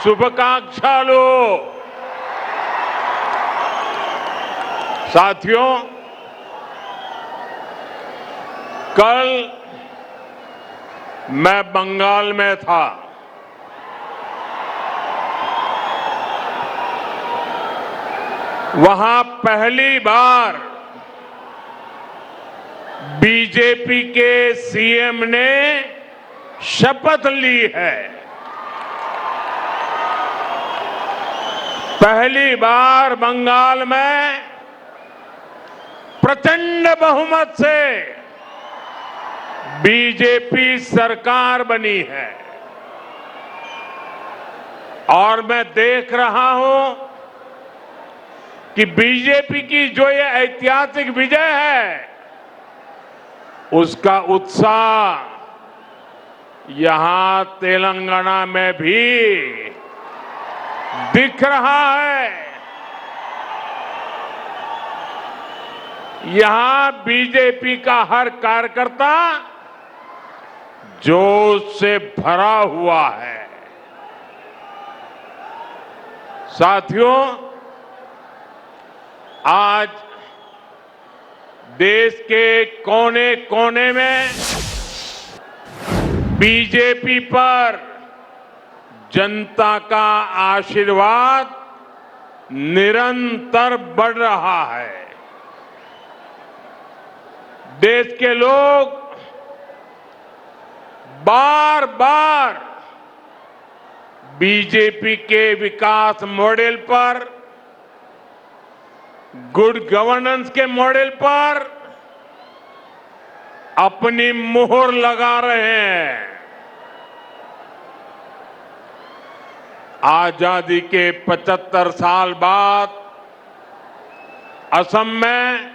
శుభాకాంక్షలు। साथियों, कल मैं बंगाल में था। वहां पहली बार बीजेपी के सीएम ने शपथ ली है। पहली बार बंगाल में प्रचंड बहुमत से बीजेपी सरकार बनी है और मैं देख रहा हूं कि बीजेपी की जो ये ऐतिहासिक विजय है उसका उत्साह यहां तेलंगाना में भी दिख रहा है। यहां बीजेपी का हर कार्यकर्ता जोश से भरा हुआ है। साथियों, आज देश के कोने कोने में बीजेपी पर जनता का आशीर्वाद निरंतर बढ़ रहा है। देश के लोग बार बार बीजेपी के विकास मॉडल पर, गुड गवर्नेंस के मॉडल पर अपनी मुहर लगा रहे हैं। आजादी के 75 साल बाद असम में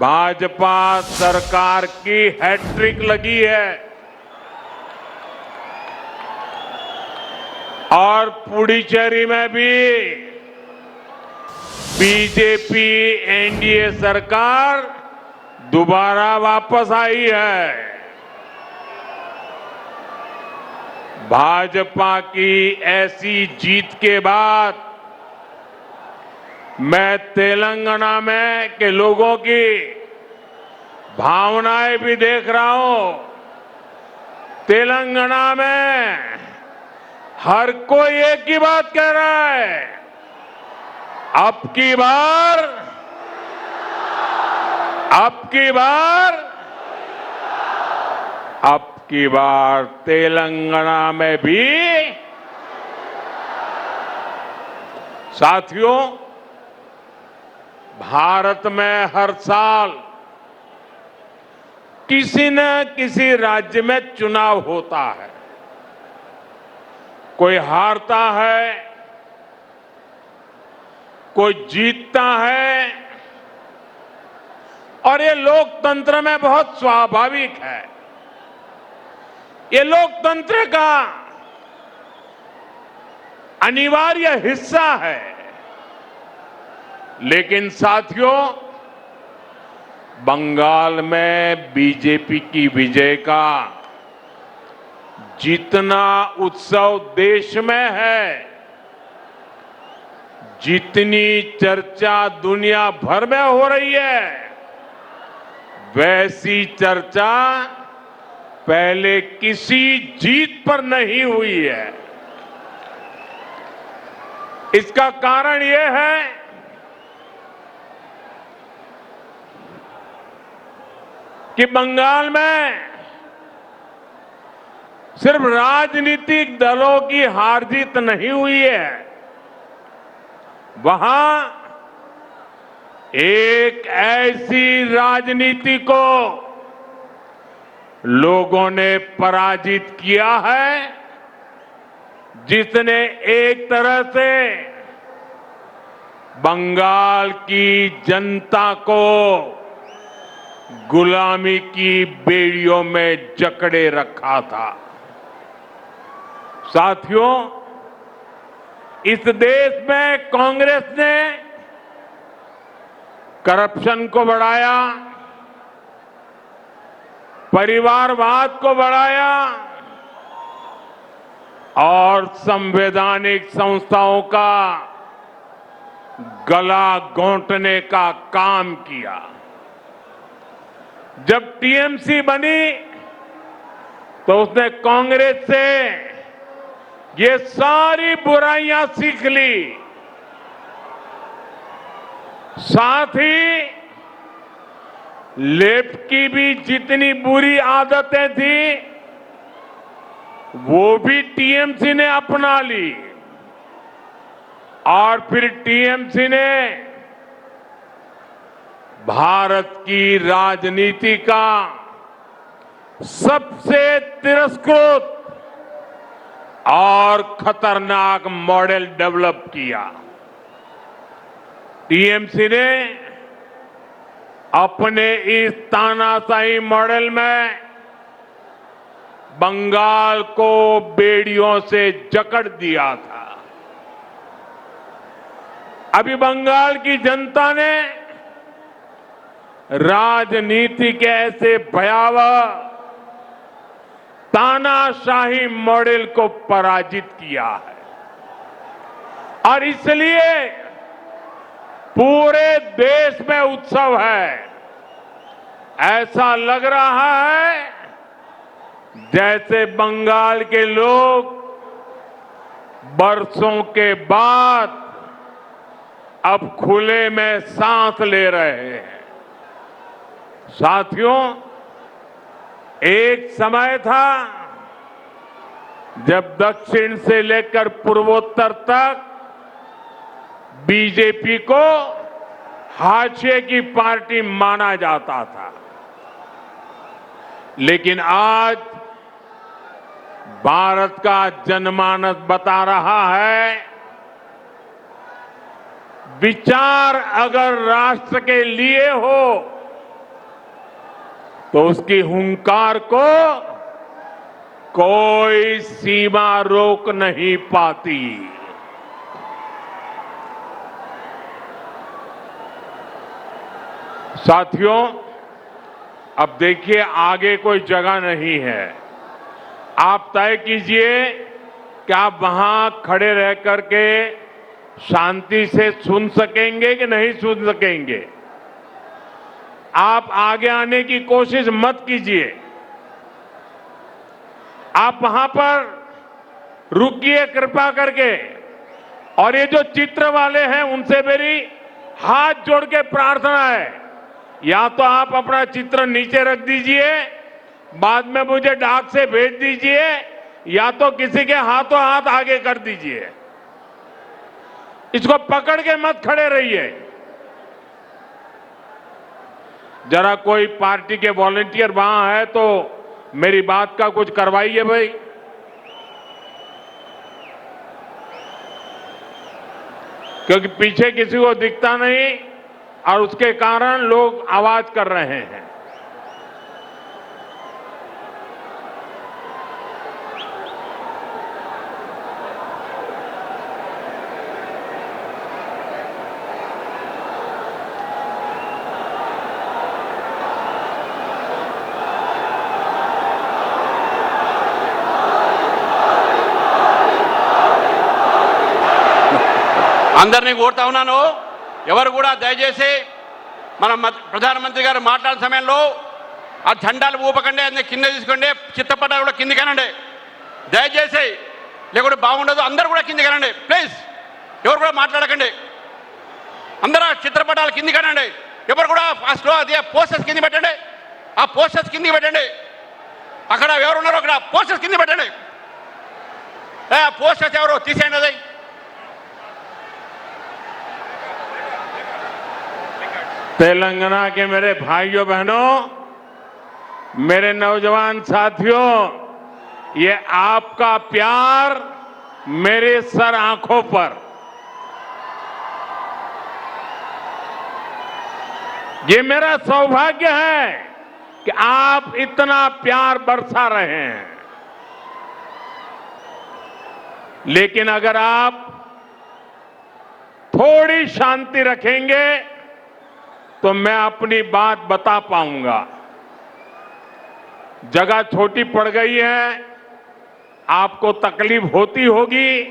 भाजपा सरकार की हैट्रिक लगी है और पुडुचेरी में भी बीजेपी एनडीए सरकार दोबारा वापस आई है। भाजपा की ऐसी जीत के बाद मैं तेलंगाना में के लोगों की भावनाएं भी देख रहा हूं। तेलंगाना में हर कोई एक ही बात कह रहा है, अब की बार तेलंगाना में भी। साथियों, भारत में हर साल किसी न किसी राज्य में चुनाव होता है। कोई हारता है, कोई जीतता है और ये लोकतंत्र में बहुत स्वाभाविक है। ये लोकतंत्र का अनिवार्य हिस्सा है। लेकिन साथियों, बंगाल में बीजेपी की विजय का जितना उत्सव देश में है, जितनी चर्चा दुनिया भर में हो रही है, वैसी चर्चा पहले किसी जीत पर नहीं हुई है। इसका कारण यह है कि बंगाल में सिर्फ राजनीतिक दलों की हार जीत नहीं हुई है, वहां एक ऐसी राजनीति को लोगों ने पराजित किया है जिसने एक तरह से बंगाल की जनता को गुलामी की बेड़ियों में जकड़े रखा था। साथियों, इस देश में कांग्रेस ने करप्शन को बढ़ाया, परिवारवाद को बढ़ाया और संवैधानिक संस्थाओं का गला घोंटने का काम किया। जब टीएमसी बनी तो उसने कांग्रेस से ये सारी बुराइयां सीख ली, साथ ही लेफ्ट की भी जितनी बुरी आदतें थी वो भी टीएमसी ने अपना ली और फिर टीएमसी ने भारत की राजनीति का सबसे तिरस्कृत और खतरनाक मॉडल डेवलप किया। टीएमसी ने अपने इस तानाशाही मॉडल में बंगाल को बेड़ियों से जकड़ दिया था। अभी बंगाल की जनता ने राजनीति के ऐसे भयावह तानाशाही मॉडल को पराजित किया है और इसलिए पूरे देश में उत्सव है। ऐसा लग रहा है जैसे बंगाल के लोग बरसों के बाद अब खुले में सांस ले रहे हैं। साथियों, एक समय था जब दक्षिण से लेकर पूर्वोत्तर तक बीजेपी को हाशिए की पार्टी माना जाता था, लेकिन आज भारत का जनमानस बता रहा है विचार अगर राष्ट्र के लिए हो तो उसकी हुंकार को कोई सीमा रोक नहीं पाती। साथियों, अब देखिए आगे कोई जगह नहीं है। आप तय कीजिए कि आप वहां खड़े रह करके शांति से सुन सकेंगे कि नहीं सुन सकेंगे। आप आगे आने की कोशिश मत कीजिए। आप वहां पर रुकिए कृपा करके। और ये जो चित्र वाले हैं उनसे मेरी हाथ जोड़ के प्रार्थना है, या तो आप अपना चित्र नीचे रख दीजिए, बाद में मुझे डाक से भेज दीजिए, या तो किसी के हाथों हाथ आगे कर दीजिए। इसको पकड़ के मत खड़े रहिए। जरा कोई पार्टी के वॉलंटियर वहां है तो मेरी बात का कुछ करवाइए भाई। क्योंकि पीछे किसी को दिखता नहीं और उसके कारण लोग आवाज कर रहे हैं। అందరినీ కోరుతా ఉన్నాను, ఎవరు కూడా దయచేసి మన ప్రధానమంత్రి గారు మాట్లాడే సమయంలో ఆ జెండాలు ఊపకండి, అన్ని కింద తీసుకోండి, చిత్తపట్టాలు కూడా కిందికి అనండి దయచేసి, లేకుంటే బాగుండదు. అందరూ కూడా కిందికి అనండి ప్లీజ్. ఎవరు కూడా మాట్లాడకండి, అందరూ చిత్రపటాలు కిందికి అనండి. ఎవరు కూడా ఫస్ట్లో అదే పోస్టర్స్ కింద పెట్టండి, ఆ పోస్టర్స్ కిందికి పెట్టండి. అక్కడ ఎవరు ఉన్నారో అక్కడ పోస్టర్స్ కింద పెట్టండి. పోస్టర్స్ ఎవరు తీసేయండి. అది तेलंगाना के मेरे भाइयों बहनों, मेरे नौजवान साथियों, ये आपका प्यार मेरे सर आंखों पर, ये मेरा सौभाग्य है कि आप इतना प्यार बरसा रहे हैं। लेकिन अगर आप थोड़ी शांति रखेंगे तो मैं अपनी बात बता पाऊंगा। जगह छोटी पड़ गई है, आपको तकलीफ होती होगी।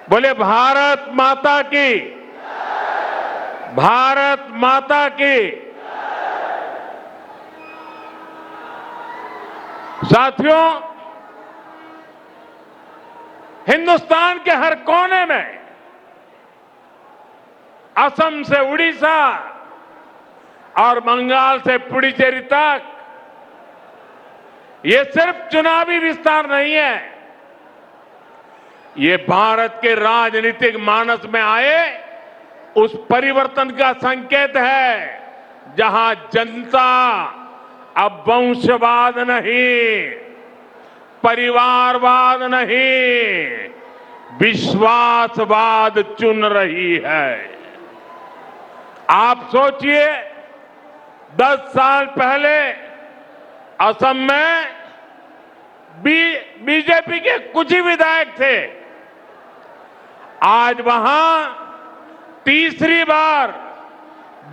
बोले भारत माता की, भारत माता की। साथियों, हिंदुस्तान के हर कोने में, असम से उड़ीसा और बंगाल से पुडुचेरी तक, ये सिर्फ चुनावी विस्तार नहीं है, ये भारत के राजनीतिक मानस में आए उस परिवर्तन का संकेत है जहां जनता अब वंशवाद नहीं, परिवारवाद नहीं, विश्वासवाद चुन रही है। आप सोचिए, 10 साल पहले असम में बीजेपी के कुछ ही विधायक थे। आज वहां तीसरी बार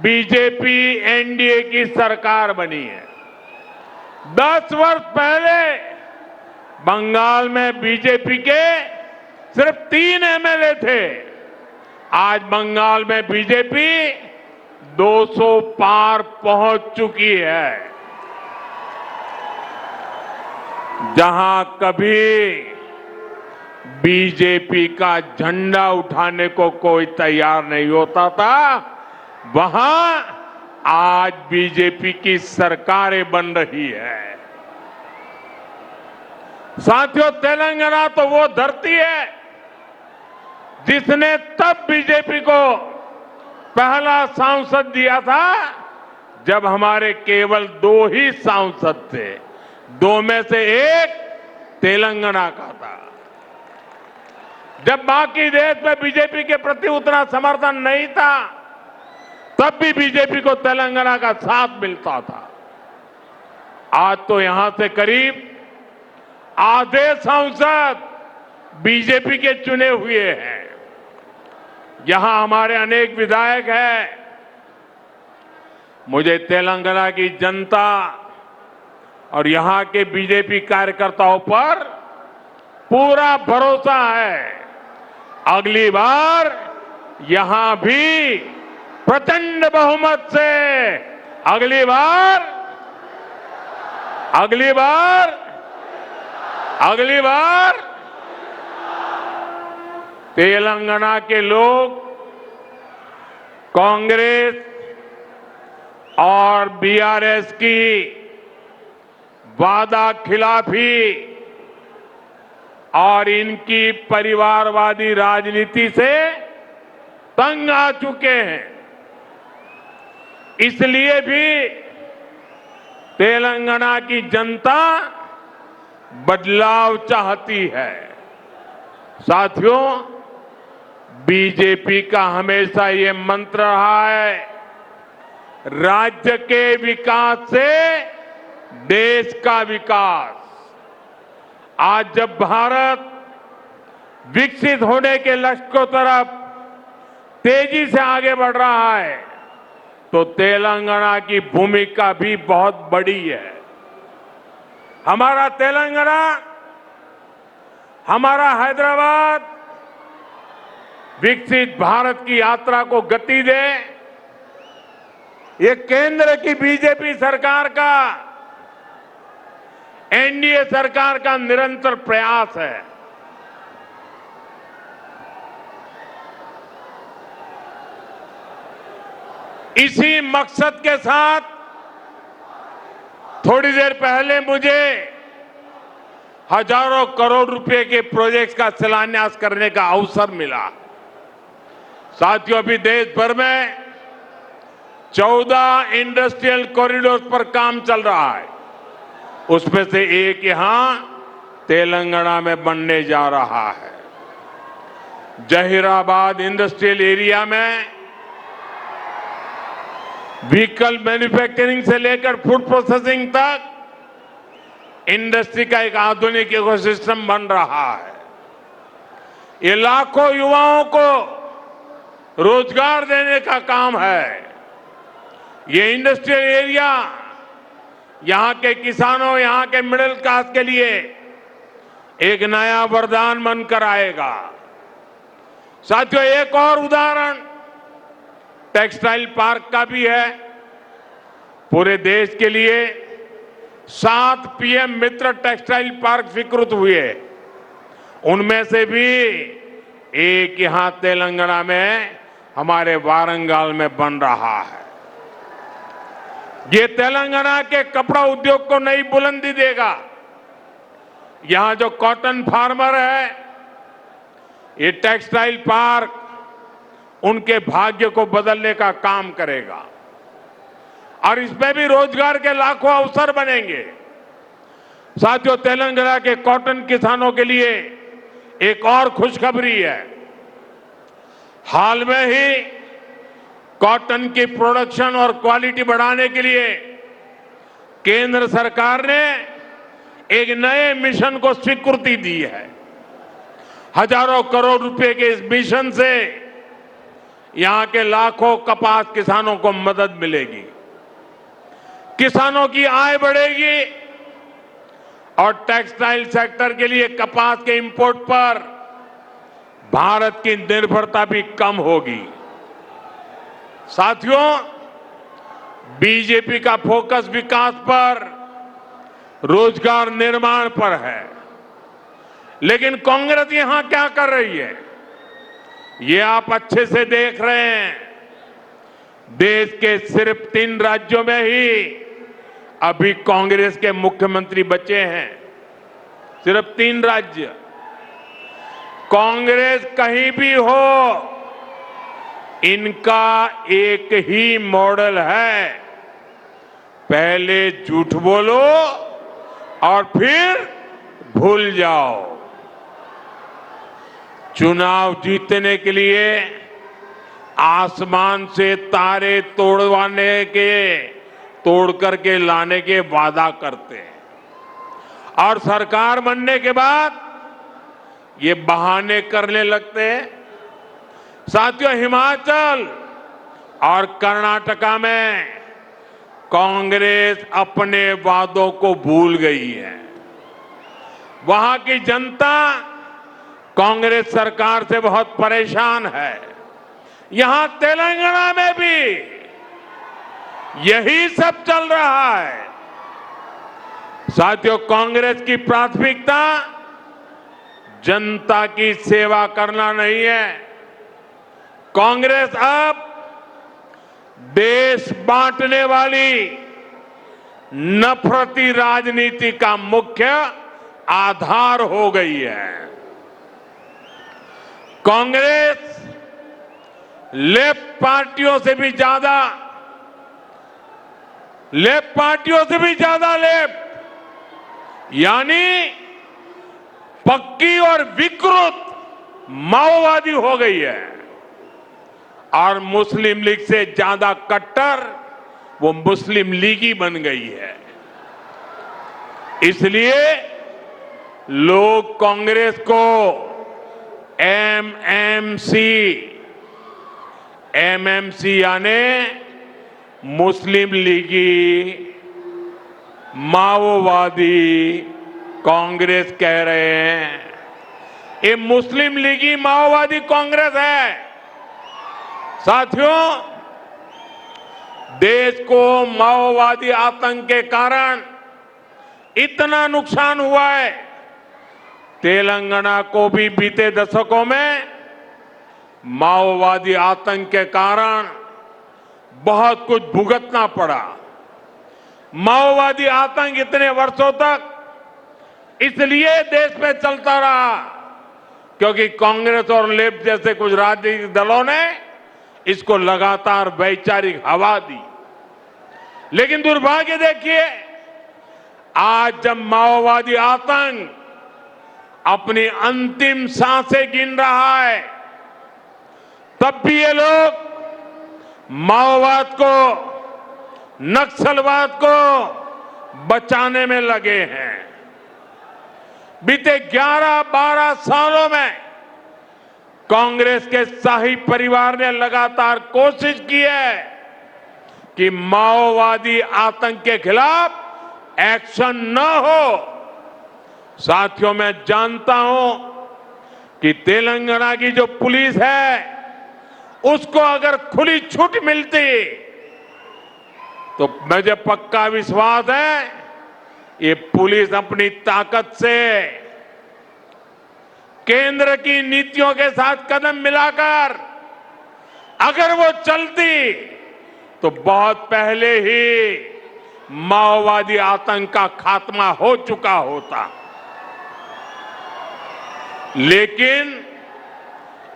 बीजेपी एनडीए की सरकार बनी है। 10 वर्ष पहले बंगाल में बीजेपी के सिर्फ 3 एमएलए थे। आज बंगाल में बीजेपी 200 पार पहुंच चुकी है। जहां कभी बीजेपी का झंडा उठाने को कोई तैयार नहीं होता था, वहां आज बीजेपी की सरकारें बन रही है। साथियों, तेलंगाना तो वो धरती है जिसने तब बीजेपी को पहला सांसद दिया था जब हमारे केवल 2 ही सांसद थे। 2 में से एक तेलंगाना का था। जब बाकी देश में बीजेपी के प्रति उतना समर्थन नहीं था, तब भी बीजेपी को तेलंगाना का साथ मिलता था। आज तो यहां से करीब आधे सांसद बीजेपी के चुने हुए हैं। यहां हमारे अनेक विधायक हैं। मुझे तेलंगाना की जनता और यहां के बीजेपी कार्यकर्ताओं पर पूरा भरोसा है। अगली बार यहां भी प्रचंड बहुमत से, अगली बार तेलंगाना के लोग कांग्रेस और बीआरएस की वादा खिलाफी और इनकी परिवारवादी राजनीति से तंग आ चुके हैं। इसलिए भी तेलंगाना की जनता बदलाव चाहती है। साथियों, बीजेपी का हमेशा ये मंत्र रहा है, राज्य के विकास से देश का विकास। आज जब भारत विकसित होने के लक्ष्य की तरफ तेजी से आगे बढ़ रहा है, तो तेलंगाना की भूमिका भी बहुत बड़ी है। हमारा तेलंगाना, हमारा हैदराबाद विकसित भारत की यात्रा को गति दे, ये केंद्र की बीजेपी सरकार का, एनडीए सरकार का निरंतर प्रयास है। इसी मकसद के साथ थोड़ी देर पहले मुझे हजारों करोड़ रुपए के प्रोजेक्ट्स का शिलान्यास करने का अवसर मिला। साथियों, अभी देश भर में 14 इंडस्ट्रियल कॉरिडोर पर काम चल रहा है। उसमें से एक यहां तेलंगाना में बनने जा रहा है। जहीराबाद इंडस्ट्रियल एरिया में व्हीकल मैन्युफैक्चरिंग से लेकर फूड प्रोसेसिंग तक इंडस्ट्री का एक आधुनिक इकोसिस्टम बन रहा है। ये लाखों युवाओं को रोजगार देने का काम है। ये इंडस्ट्रियल एरिया यहां के किसानों, यहां के मिडिल क्लास के लिए एक नया वरदान बनकर आएगा। साथियों, एक और उदाहरण टेक्सटाइल पार्क का भी है। पूरे देश के लिए 7 पीएम मित्र टेक्सटाइल पार्क स्वीकृत हुए। उनमें से भी एक यहां तेलंगाना में हमारे वारंगल में बन रहा है। ये तेलंगाना के कपड़ा उद्योग को नई बुलंदी देगा। यहां जो कॉटन फार्मर है, ये टेक्सटाइल पार्क उनके भाग्य को बदलने का काम करेगा और इसमें भी रोजगार के लाखों अवसर बनेंगे। साथियों, तेलंगाना के कॉटन किसानों के लिए एक और खुशखबरी है। हाल में ही कॉटन की प्रोडक्शन और क्वालिटी बढ़ाने के लिए केंद्र सरकार ने एक नए मिशन को स्वीकृति दी है। हजारों करोड़ रुपए के इस मिशन से यहां के लाखों कपास किसानों को मदद मिलेगी, किसानों की आय बढ़ेगी और टेक्सटाइल सेक्टर के लिए कपास के इंपोर्ट पर भारत की निर्भरता भी कम होगी। साथियों, बीजेपी का फोकस विकास पर, रोजगार निर्माण पर है, लेकिन कांग्रेस यहां क्या कर रही है, ये आप अच्छे से देख रहे हैं। देश के सिर्फ 3 राज्यों में ही अभी कांग्रेस के मुख्यमंत्री बचे हैं। सिर्फ 3 राज्य। कांग्रेस कहीं भी हो, इनका एक ही मॉडल है, पहले झूठ बोलो और फिर भूल जाओ। चुनाव जीतने के लिए आसमान से तारे तोड़ करके लाने के वादा करते हैं और सरकार बनने के बाद ये बहाने करने लगते हैं। साथियों, हिमाचल और कर्नाटका में कांग्रेस अपने वादों को भूल गई है। वहां की जनता कांग्रेस सरकार से बहुत परेशान है। यहां तेलंगाना में भी यही सब चल रहा है। साथियों, कांग्रेस की प्राथमिकता जनता की सेवा करना नहीं है। कांग्रेस अब देश बांटने वाली नफरती राजनीति का मुख्य आधार हो गई है। कांग्रेस लेफ्ट पार्टियों से भी ज्यादा लेफ्ट यानी पक्की और विकृत माओवादी हो गई है और मुस्लिम लीग से ज्यादा कट्टर वो मुस्लिम लीगी बन गई है। इसलिए लोग कांग्रेस को एमएमसी यानी मुस्लिम लीगी माओवादी कांग्रेस कह रहे हैं। ये मुस्लिम लीगी माओवादी कांग्रेस है। साथियों, देश को माओवादी आतंक के कारण इतना नुकसान हुआ है। तेलंगाना को भी बीते दशकों में माओवादी आतंक के कारण बहुत कुछ भुगतना पड़ा। माओवादी आतंक इतने वर्षों तक इसलिए देश में चलता रहा क्योंकि कांग्रेस और लेफ्ट जैसे कुछ राजनीतिक दलों ने इसको लगातार वैचारिक हवा दी। लेकिन दुर्भाग्य देखिए, आज जब माओवादी आतंक अपनी अंतिम सांसें गिन रहा है, तब भी ये लोग माओवाद को, नक्सलवाद को बचाने में लगे हैं। बीते 11-12 सालों में कांग्रेस के शाही परिवार ने लगातार कोशिश की है कि माओवादी आतंक के खिलाफ एक्शन न हो। साथियों, मैं जानता हूं कि तेलंगाना की जो पुलिस है उसको अगर खुली छूट मिलती तो मुझे पक्का विश्वास है ये पुलिस अपनी ताकत से केंद्र की नीतियों के साथ कदम मिलाकर अगर वो चलती तो बहुत पहले ही माओवादी आतंक का खात्मा हो चुका होता। लेकिन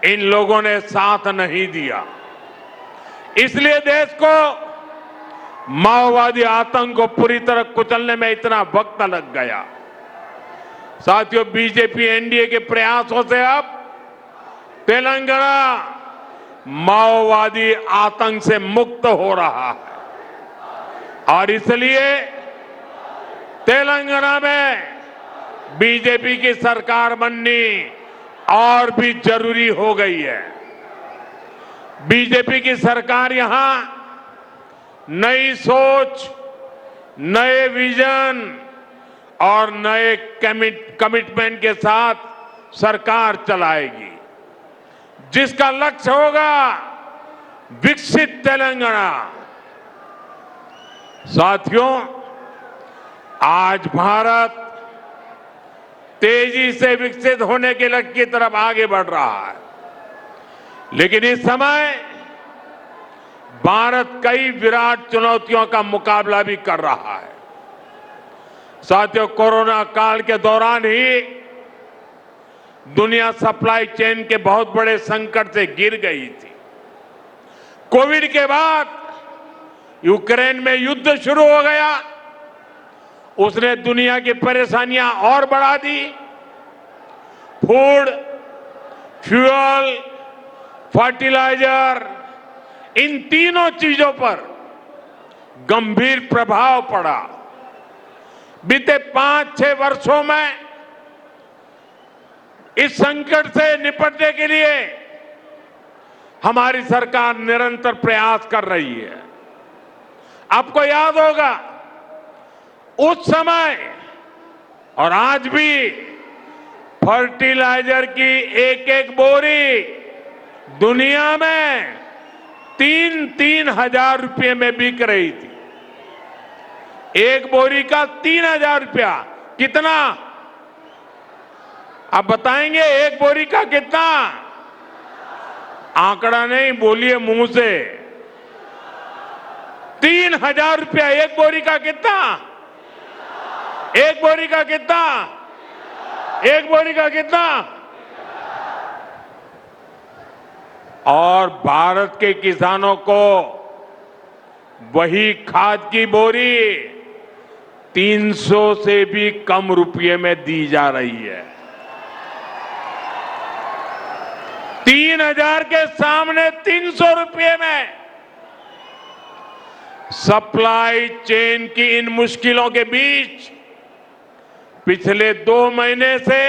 इन लोगों ने साथ नहीं दिया, इसलिए देश को माओवादी आतंक को पूरी तरह कुचलने में इतना वक्त लग गया। साथियों, बीजेपी एनडीए के प्रयासों से अब तेलंगाना माओवादी आतंक से मुक्त हो रहा है और इसलिए तेलंगाना में बीजेपी की सरकार बननी और भी जरूरी हो गई है। बीजेपी की सरकार यहां नई सोच, नए विजन और नए कमिटमेंट के साथ सरकार चलाएगी, जिसका लक्ष्य होगा विकसित तेलंगाना। साथियों, आज भारत तेजी से विकसित होने के लक्ष्य की तरफ आगे बढ़ रहा है, लेकिन इस समय भारत कई विराट चुनौतियों का मुकाबला भी कर रहा है। साथियों, कोरोना काल के दौरान ही दुनिया सप्लाई चेन के बहुत बड़े संकट से गिर गई थी। कोविड के बाद यूक्रेन में युद्ध शुरू हो गया, उसने दुनिया की परेशानियां और बढ़ा दी। फूड, फ्यूल, फर्टिलाइजर, इन तीनों चीजों पर गंभीर प्रभाव पड़ा। बीते 5-6 वर्षों में इस संकट से निपटने के लिए हमारी सरकार निरंतर प्रयास कर रही है। आपको याद होगा, उस समय और आज भी फर्टिलाइजर की एक एक बोरी दुनिया में 3-3 हजार रुपये में बिक रही थी। एक बोरी का 3,000 रुपया। कितना? आप बताएंगे एक बोरी का कितना? आंकड़ा नहीं, बोलिए मुंह से। 3,000 रुपया एक बोरी का। कितना? एक बोरी का कितना? एक बोरी का कितना? और भारत के किसानों को वही खाद की बोरी 300 से भी कम रुपये में दी जा रही है। 3,000 के सामने 300 रुपये में। सप्लाई चेन की इन मुश्किलों के बीच पिछले 2 महीने से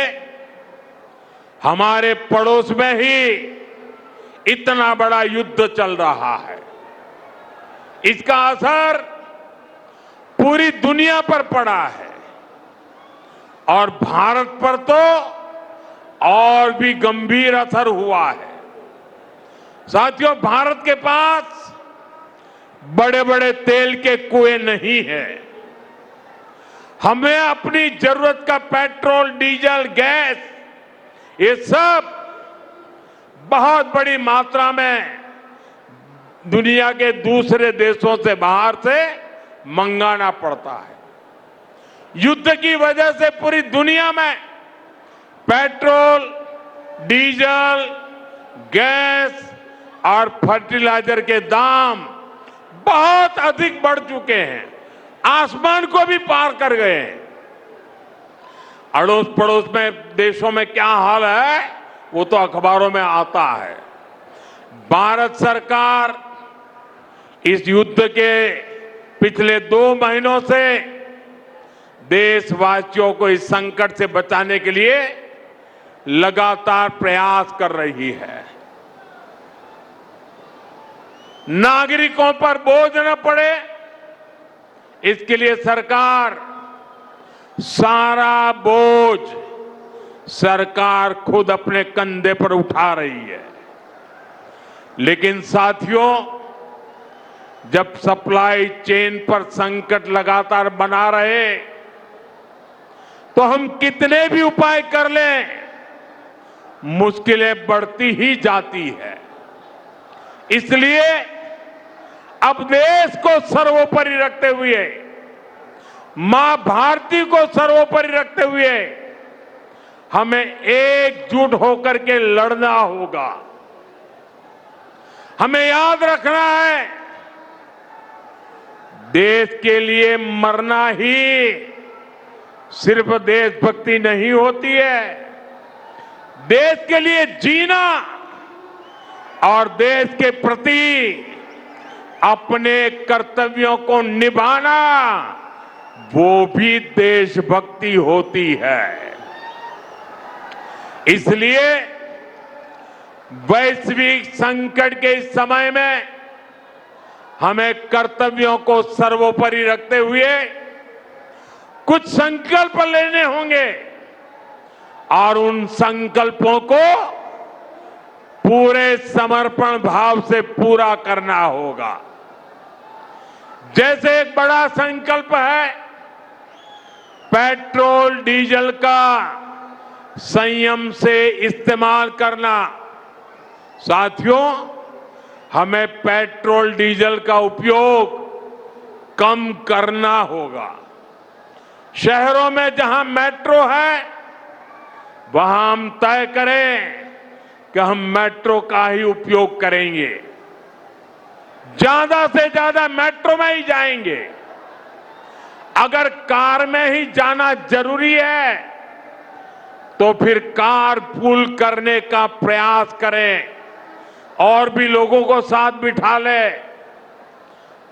हमारे पड़ोस में ही इतना बड़ा युद्ध चल रहा है। इसका असर पूरी दुनिया पर पड़ा है और भारत पर तो और भी गंभीर असर हुआ है। साथियों, भारत के पास बड़े बड़े तेल के कुएं नहीं है। हमें अपनी जरूरत का पेट्रोल, डीजल, गैस, ये सब बहुत बड़ी मात्रा में दुनिया के दूसरे देशों से, बाहर से मंगाना पड़ता है। युद्ध की वजह से पूरी दुनिया में पेट्रोल, डीजल, गैस और फर्टिलाइजर के दाम बहुत अधिक बढ़ चुके हैं, आसमान को भी पार कर गए हैं। अड़ोस पड़ोस में देशों में क्या हाल है वो तो अखबारों में आता है। भारत सरकार इस युद्ध के पिछले 2 महीनों से देशवासियों को इस संकट से बचाने के लिए लगातार प्रयास कर रही है। नागरिकों पर बोझ न पड़े, इसके लिए सरकार सारा बोझ सरकार खुद अपने कंधे पर उठा रही है। लेकिन साथियों, जब सप्लाई चेन पर संकट लगातार बना रहे तो हम कितने भी उपाय कर लें, मुश्किलें बढ़ती ही जाती है। इसलिए अब देश को सर्वोपरि रखते हुए, मां भारती को सर्वोपरि रखते हुए हमें एकजुट होकर के लड़ना होगा। हमें याद रखना है, देश के लिए मरना ही सिर्फ देशभक्ति नहीं होती है। देश के लिए जीना और देश के प्रति अपने कर्तव्यों को निभाना, वो भी देशभक्ति होती है। इसलिए वैश्विक संकट के इस समय में हमें कर्तव्यों को सर्वोपरि रखते हुए कुछ संकल्प लेने होंगे और उन संकल्पों को पूरे समर्पण भाव से पूरा करना होगा। जैसे एक बड़ा संकल्प है पेट्रोल डीजल का संयम से इस्तेमाल करना। साथियों, हमें पेट्रोल डीजल का उपयोग कम करना होगा। शहरों में जहां मेट्रो है वहां हम तय करें कि हम मेट्रो का ही उपयोग करेंगे, ज्यादा से ज्यादा मेट्रो में ही जाएंगे। अगर कार में ही जाना जरूरी है तो फिर कार पूल करने का प्रयास करें और भी लोगों को साथ बिठा ले।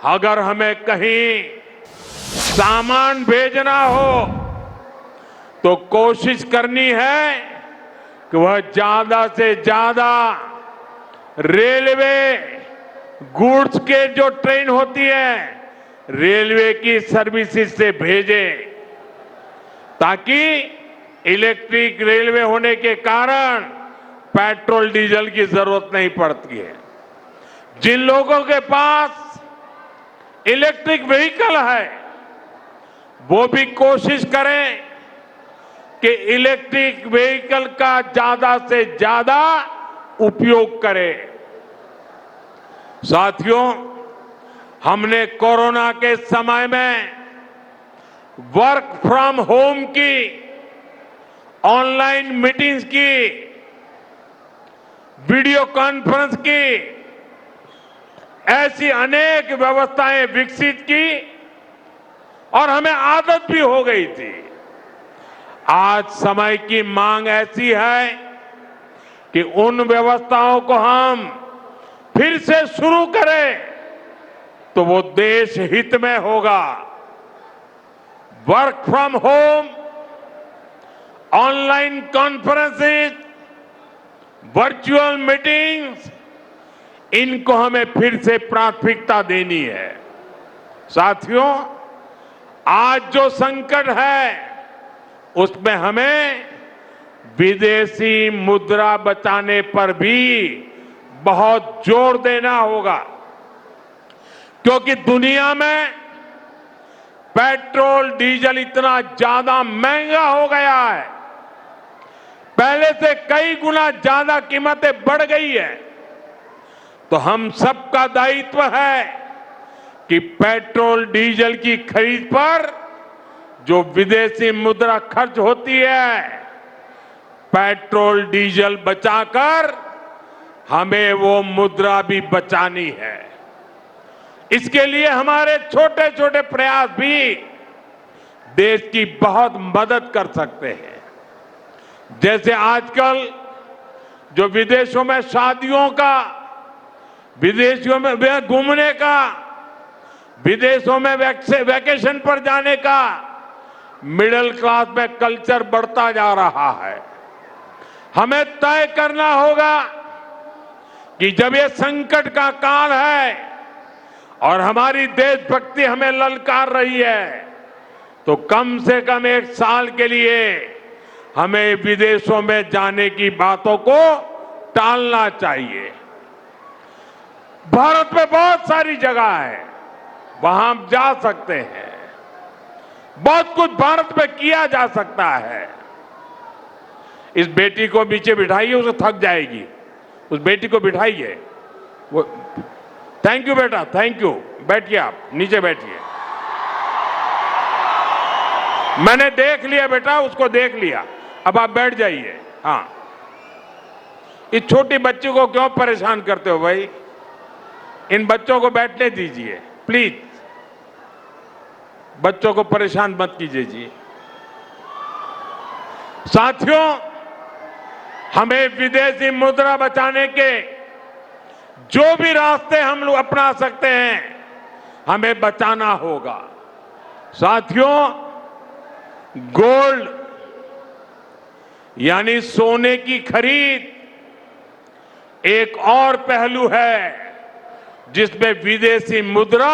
अगर हमें कहीं सामान भेजना हो तो कोशिश करनी है कि वह ज्यादा से ज्यादा रेलवे गुड्स के जो ट्रेन होती है रेलवे की सर्विसेज से भेजे, ताकि इलेक्ट्रिक रेलवे होने के कारण पेट्रोल डीजल की जरूरत नहीं पड़ती है। जिन लोगों के पास इलेक्ट्रिक व्हीकल है वो भी कोशिश करें कि इलेक्ट्रिक व्हीकल का ज्यादा से ज्यादा उपयोग करें। साथियों, हमने कोरोना के समय में वर्क फ्रॉम होम की, ऑनलाइन मीटिंग्स की, वीडियो कॉन्फ्रेंस की, ऐसी अनेक व्यवस्थाएं विकसित की और हमें आदत भी हो गई थी। आज समय की मांग ऐसी है कि उन व्यवस्थाओं को हम फिर से शुरू करें तो वो देश हित में होगा। Work from home, online conferences, virtual meetings, इनको हमें फिर से प्राथमिकता देनी है। साथियों, आज जो संकट है उसमें हमें विदेशी मुद्रा बचाने पर भी बहुत जोर देना होगा, क्योंकि दुनिया में पेट्रोल डीजल इतना ज्यादा महंगा हो गया है, पहले से कई गुना ज्यादा कीमतें बढ़ गई है। तो हम सबका दायित्व है कि पेट्रोल डीजल की खरीद पर जो विदेशी मुद्रा खर्च होती है, पेट्रोल डीजल बचाकर हमें वो मुद्रा भी बचानी है। इसके लिए हमारे छोटे छोटे प्रयास भी देश की बहुत मदद कर सकते हैं। जैसे आजकल जो विदेशों में शादियों का, विदेशों में घूमने का, विदेशों में वैकेशन पर जाने का मिडिल क्लास में कल्चर बढ़ता जा रहा है। हमें तय करना होगा कि जब ये संकट का काल है और हमारी देशभक्ति हमें ललकार रही है, तो कम से कम 1 साल के लिए हमें विदेशों में जाने की बातों को टालना चाहिए। भारत में बहुत सारी जगह है, वहां हम जा सकते हैं। बहुत कुछ भारत में किया जा सकता है। इस बेटी को नीचे बिठाइए, उसे थक जाएगी। उस बेटी को बिठाइए। वो थैंक यू बेटा, थैंक यू। बैठिए, आप नीचे बैठिए। मैंने देख लिया बेटा, उसको देख लिया। अब आप बैठ जाइए। हाँ, इस छोटी बच्ची को क्यों परेशान करते हो भाई? इन बच्चों को बैठने दीजिए प्लीज। बच्चों को परेशान मत कीजिए जी। साथियों, हमें विदेशी मुद्रा बचाने के जो भी रास्ते हम लोग अपना सकते हैं, हमें बचाना होगा। साथियों, गोल्ड यानी सोने की खरीद एक और पहलू है जिसमें विदेशी मुद्रा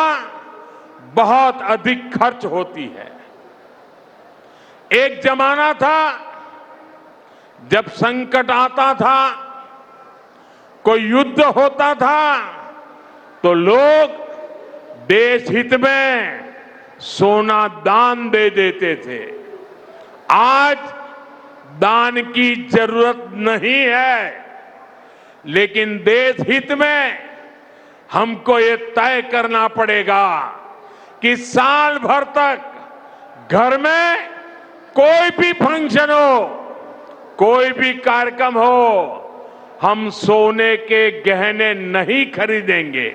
बहुत अधिक खर्च होती है। एक जमाना था जब संकट आता था, कोई युद्ध होता था, तो लोग देश हित में सोना दान दे देते थे। आज दान की जरूरत नहीं है, लेकिन देश हित में हमको ये तय करना पड़ेगा कि साल भर तक घर में कोई भी फंक्शन हो, कोई भी कार्यक्रम हो, हम सोने के गहने नहीं खरीदेंगे,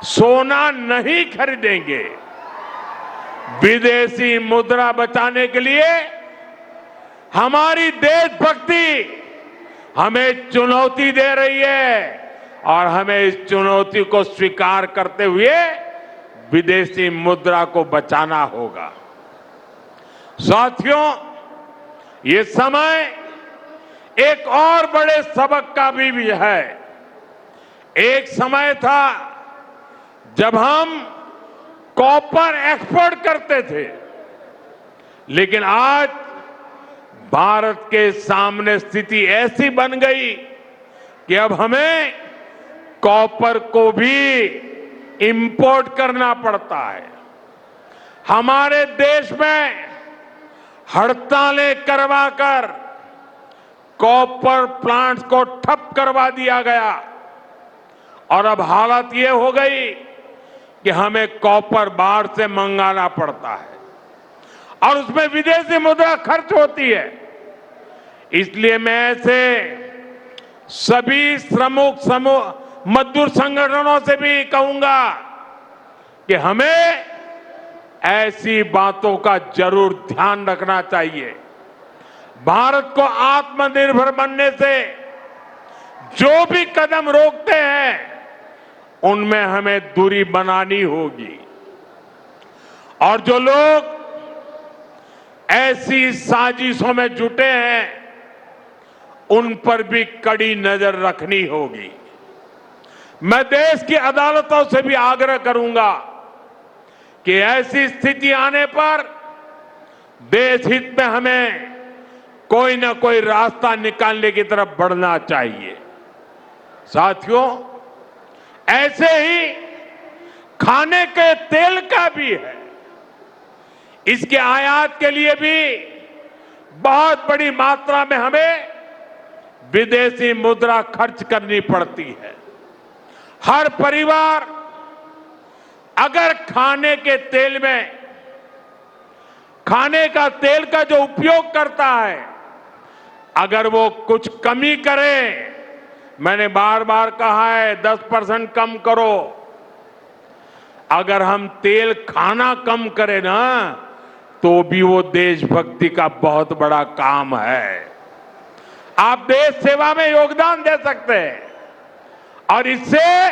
सोना नहीं खरीदेंगे। विदेशी मुद्रा बचाने के लिए हमारी देशभक्ति हमें चुनौती दे रही है और हमें इस चुनौती को स्वीकार करते हुए विदेशी मुद्रा को बचाना होगा। साथियों, ये समय एक और बड़े सबक का भी है। एक समय था जब हम कॉपर एक्सपोर्ट करते थे, लेकिन आज भारत के सामने स्थिति ऐसी बन गई कि अब हमें कॉपर को भी इंपोर्ट करना पड़ता है। हमारे देश में हड़तालें करवाकर कॉपर प्लांट्स को ठप करवा दिया गया और अब हालत ये हो गई कि हमें कॉपर बाहर से मंगाना पड़ता है और उसमें विदेशी मुद्रा खर्च होती है। इसलिए मैं ऐसे सभी श्रमिक समूह मजदूर संगठनों से भी कहूंगा कि हमें ऐसी बातों का जरूर ध्यान रखना चाहिए। भारत को आत्मनिर्भर बनने से जो भी कदम रोकते हैं, उनमें हमें दूरी बनानी होगी। और जो लोग ऐसी साजिशों में जुटे हैं, उन पर भी कड़ी नजर रखनी होगी। मैं देश की अदालतों से भी आग्रह करूंगा कि ऐसी स्थिति आने पर देश हित में हमें कोई ना कोई रास्ता निकालने की तरफ बढ़ना चाहिए। साथियों, ऐसे ही खाने के तेल का भी है। इसके आयात के लिए भी बहुत बड़ी मात्रा में हमें विदेशी मुद्रा खर्च करनी पड़ती है। हर परिवार अगर खाने के तेल में खाने का तेल का जो उपयोग करता है, अगर वो कुछ कमी करे, मैंने बार बार कहा है 10% कम करो। अगर हम तेल खाना कम करें ना, तो भी वो देशभक्ति का बहुत बड़ा काम है। आप देश सेवा में योगदान दे सकते हैं और इससे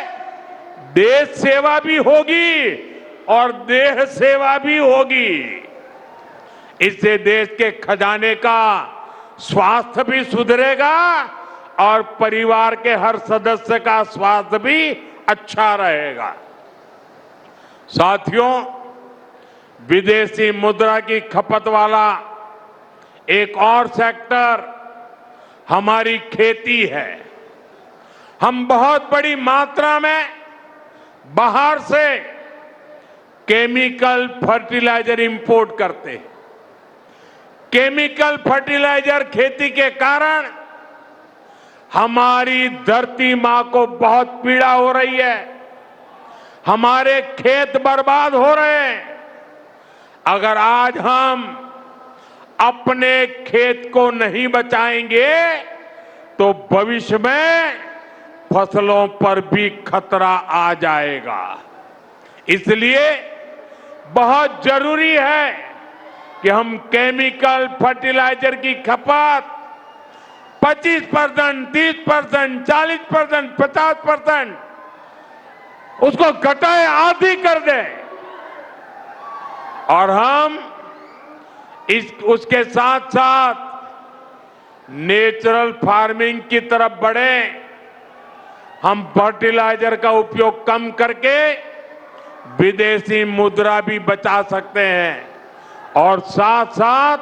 देश सेवा भी होगी और देह सेवा भी होगी। इससे देश के खजाने का स्वास्थ्य भी सुधरेगा और परिवार के हर सदस्य का स्वास्थ्य भी अच्छा रहेगा। साथियों, विदेशी मुद्रा की खपत वाला एक और सेक्टर हमारी खेती है। हम बहुत बड़ी मात्रा में बाहर से केमिकल फर्टिलाइजर इंपोर्ट करते हैं। केमिकल फर्टिलाइजर खेती के कारण हमारी धरती मां को बहुत पीड़ा हो रही है। हमारे खेत बर्बाद हो रहे हैं। अगर आज हम अपने खेत को नहीं बचाएंगे तो भविष्य में फसलों पर भी खतरा आ जाएगा। इसलिए बहुत जरूरी है कि हम केमिकल फर्टिलाइजर की खपत 25%, 30%, 40%, 50% उसको घटाए, आधी कर दें और हम उसके साथ साथ नेचुरल फार्मिंग की तरफ बढ़े। हम फर्टिलाइजर का उपयोग कम करके विदेशी मुद्रा भी बचा सकते हैं और साथ साथ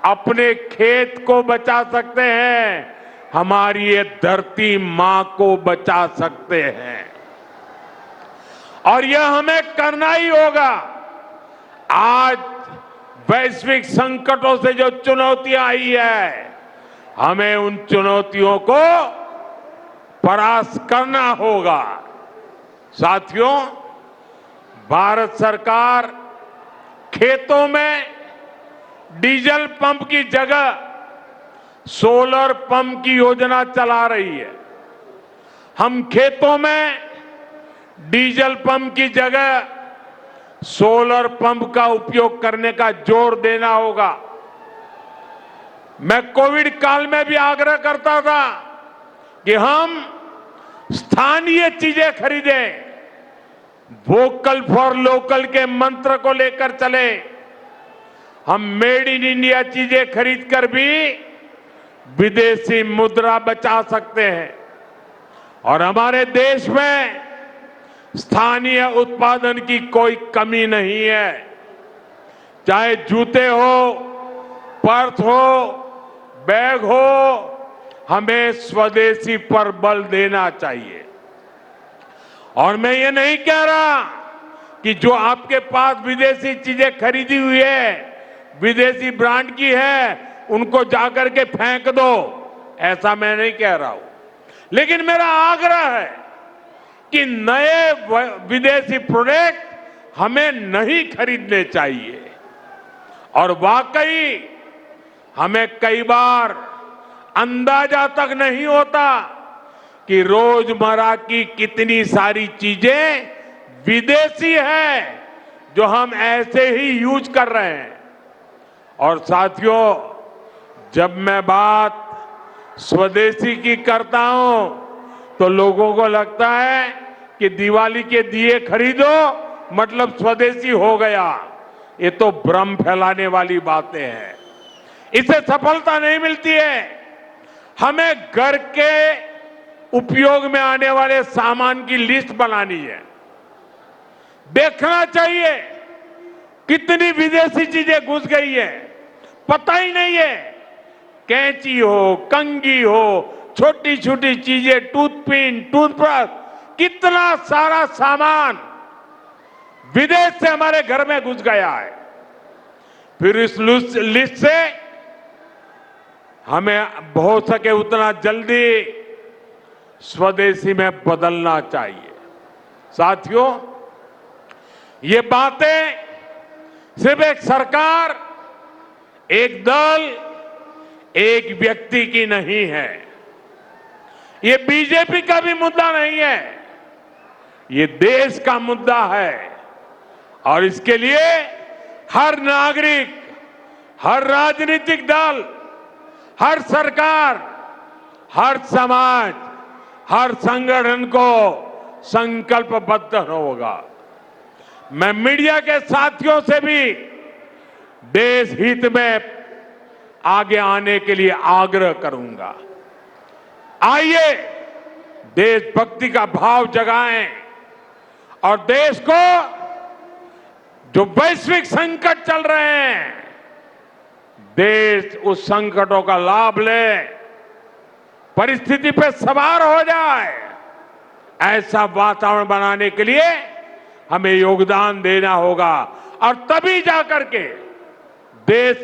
अपने खेत को बचा सकते हैं, हमारी ये धरती मां को बचा सकते हैं। और यह हमें करना ही होगा। आज वैश्विक संकटों से जो चुनौतियां आई है, हमें उन चुनौतियों को परास्त करना होगा। साथियों, भारत सरकार खेतों में डीजल पंप की जगह सोलर पंप की योजना चला रही है। हम खेतों में डीजल पंप की जगह सोलर पंप का उपयोग करने का जोर देना होगा। मैं कोविड काल में भी आग्रह करता था कि हम स्थानीय चीजें खरीदें, वोकल फॉर लोकल के मंत्र को लेकर चले। हम मेड इन इंडिया चीजें खरीदकर भी विदेशी मुद्रा बचा सकते हैं और हमारे देश में स्थानीय उत्पादन की कोई कमी नहीं है। चाहे जूते हो, पर्स हो, बैग हो, हमें स्वदेशी पर बल देना चाहिए। और मैं ये नहीं कह रहा कि जो आपके पास विदेशी चीजें खरीदी हुई है, विदेशी ब्रांड की है, उनको जाकर के फेंक दो, ऐसा मैं नहीं कह रहा हूं। लेकिन मेरा आग्रह है कि नए विदेशी प्रोडक्ट हमें नहीं खरीदने चाहिए। और वाकई हमें कई बार अंदाजा तक नहीं होता कि रोजमर्रा की कितनी सारी चीजें विदेशी हैं जो हम ऐसे ही यूज कर रहे हैं। और साथियों, जब मैं बात स्वदेशी की करता हूं तो लोगों को लगता है कि दिवाली के दिए खरीदो मतलब स्वदेशी हो गया। ये तो भ्रम फैलाने वाली बातें हैं। इससे सफलता नहीं मिलती है। हमें घर के उपयोग में आने वाले सामान की लिस्ट बनानी है। देखना चाहिए कितनी विदेशी चीजें घुस गई है, पता ही नहीं है। कैंची हो, कंघी हो, छोटी छोटी चीजें, टूथपिन, टूथब्रश, कितना सारा सामान विदेश से हमारे घर में घुस गया है। फिर इस लिस्ट से हमें हो सके उतना जल्दी स्वदेशी में बदलना चाहिए। साथियों, ये बातें सिर्फ एक सरकार, एक दल, एक व्यक्ति की नहीं है। ये बीजेपी का भी मुद्दा नहीं है, ये देश का मुद्दा है। और इसके लिए हर नागरिक, हर राजनीतिक दल, हर सरकार, हर समाज, हर संगठन को संकल्पबद्ध होगा। मैं मीडिया के साथियों से भी देश हित में आगे आने के लिए आग्रह करूंगा। आइए देशभक्ति का भाव जगाएं और देश को जो वैश्विक संकट चल रहे हैं, देश उस संकटों का लाभ ले, परिस्थिति पे सवार हो जाए, ऐसा वातावरण बनाने के लिए हमें योगदान देना होगा और तभी जाकर के देश